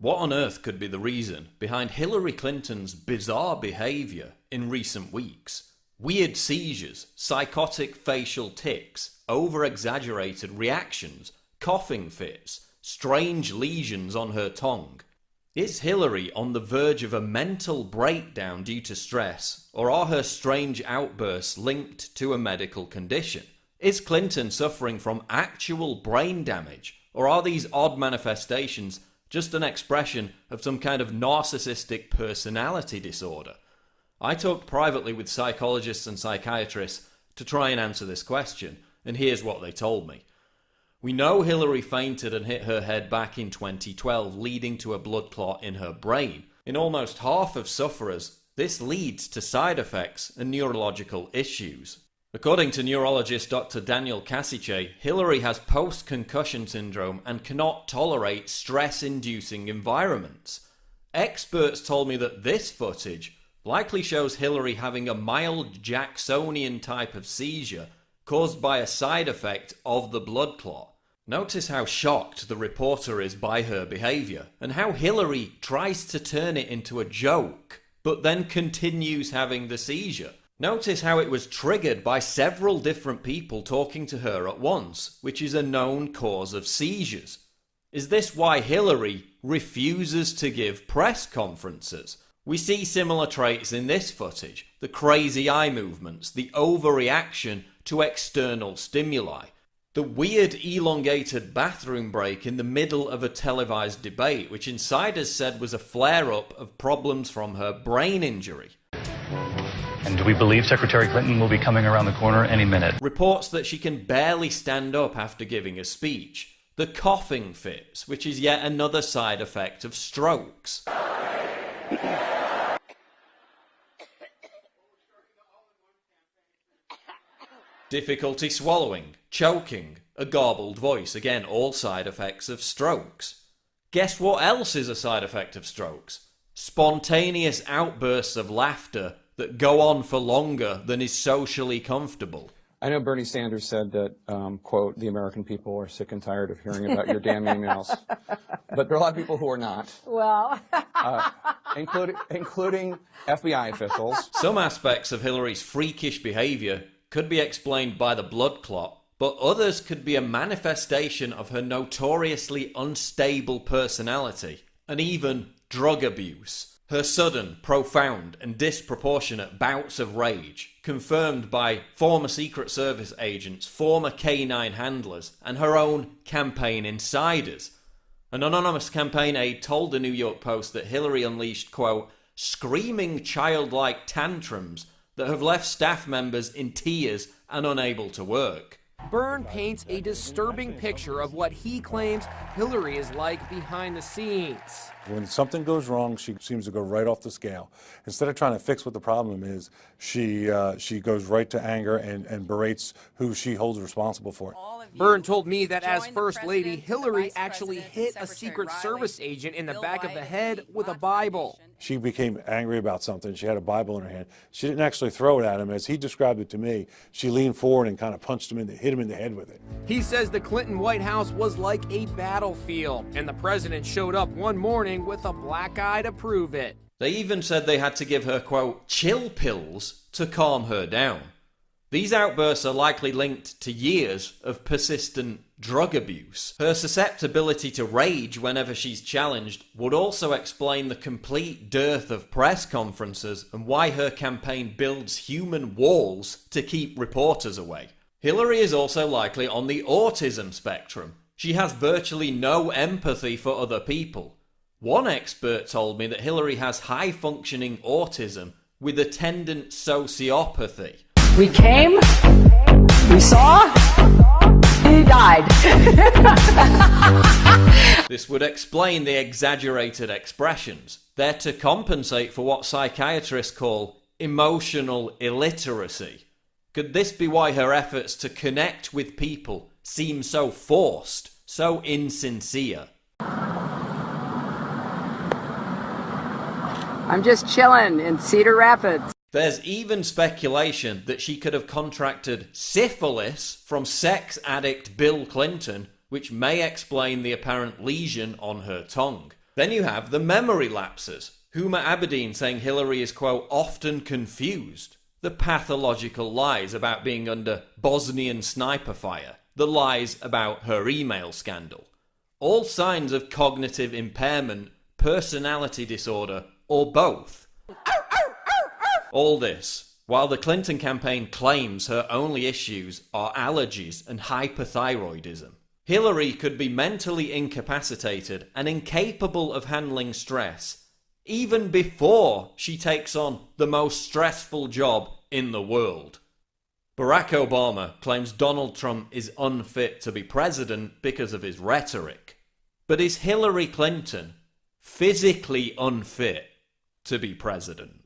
What on earth could be the reason behind Hillary Clinton's bizarre behaviour in recent weeks? Weird seizures, psychotic facial tics, over-exaggerated reactions, coughing fits, strange lesions on her tongue. Is Hillary on the verge of a mental breakdown due to stress, or are her strange outbursts linked to a medical condition? Is Clinton suffering from actual brain damage, or are these odd manifestations just an expression of some kind of narcissistic personality disorder? I talked privately with psychologists and psychiatrists to try and answer this question, and here's what they told me. We know Hillary fainted and hit her head back in 2012, leading to a blood clot in her brain. In almost half of sufferers, this leads to side effects and neurological issues. According to neurologist Dr. Daniel Kasiche, Hillary has post-concussion syndrome and cannot tolerate stress-inducing environments. Experts told me that this footage likely shows Hillary having a mild Jacksonian type of seizure caused by a side effect of the blood clot. Notice how shocked the reporter is by her behaviour, and how Hillary tries to turn it into a joke, but then continues having the seizure. Notice how it was triggered by several different people talking to her at once, which is a known cause of seizures. Is this why Hillary refuses to give press conferences? We see similar traits in this footage: the crazy eye movements, the overreaction to external stimuli, the weird elongated bathroom break in the middle of a televised debate, which insiders said was a flare-up of problems from her brain injury. And do we believe Secretary Clinton will be coming around the corner any minute? Reports that she can barely stand up after giving a speech. The coughing fits, which is yet another side effect of strokes. Difficulty swallowing, choking, a garbled voice, again all side effects of strokes. Guess what else is a side effect of strokes? Spontaneous outbursts of laughter that go on for longer than is socially comfortable. I know Bernie Sanders said that, quote, the American people are sick and tired of hearing about your damn emails. But there are a lot of people who are not. Well. Including FBI officials. Some aspects of Hillary's freakish behaviour could be explained by the blood clot, but others could be a manifestation of her notoriously unstable personality and even drug abuse. Her sudden, profound and disproportionate bouts of rage, confirmed by former Secret Service agents, former K-9 handlers, and her own campaign insiders. An anonymous campaign aide told the New York Post that Hillary unleashed, quote, screaming childlike tantrums that have left staff members in tears and unable to work. Byrne paints a disturbing picture of what he claims Hillary is like behind the scenes. When something goes wrong, she seems to go right off the scale. Instead of trying to fix what the problem is, she goes right to anger and berates who she holds responsible for it. Byrne told me that as First Lady, Hillary actually hit a Secret Service agent in the back of the head with a Bible. She became angry about something. She had a Bible in her hand. She didn't actually throw it at him. As he described it to me, she leaned forward and kind of punched him hit him in the head with it. He says the Clinton White House was like a battlefield, and the president showed up one morning with a black eye to prove it. They even said they had to give her, quote, chill pills to calm her down. These outbursts are likely linked to years of persistent drug abuse. Her susceptibility to rage whenever she's challenged would also explain the complete dearth of press conferences and why her campaign builds human walls to keep reporters away. Hillary is also likely on the autism spectrum. She has virtually no empathy for other people. One expert told me that Hillary has high-functioning autism with attendant sociopathy. We came, we saw, he died. This would explain the exaggerated expressions. They're to compensate for what psychiatrists call emotional illiteracy. Could this be why her efforts to connect with people seem so forced, so insincere? I'm just chilling in Cedar Rapids. There's even speculation that she could have contracted syphilis from sex addict Bill Clinton, which may explain the apparent lesion on her tongue. Then you have the memory lapses. Huma Abedin saying Hillary is, quote, often confused. The pathological lies about being under Bosnian sniper fire. The lies about her email scandal. All signs of cognitive impairment, personality disorder, or both. All this, while the Clinton campaign claims her only issues are allergies and hyperthyroidism. Hillary could be mentally incapacitated and incapable of handling stress, even before she takes on the most stressful job in the world. Barack Obama claims Donald Trump is unfit to be president because of his rhetoric. But is Hillary Clinton physically unfit to be president?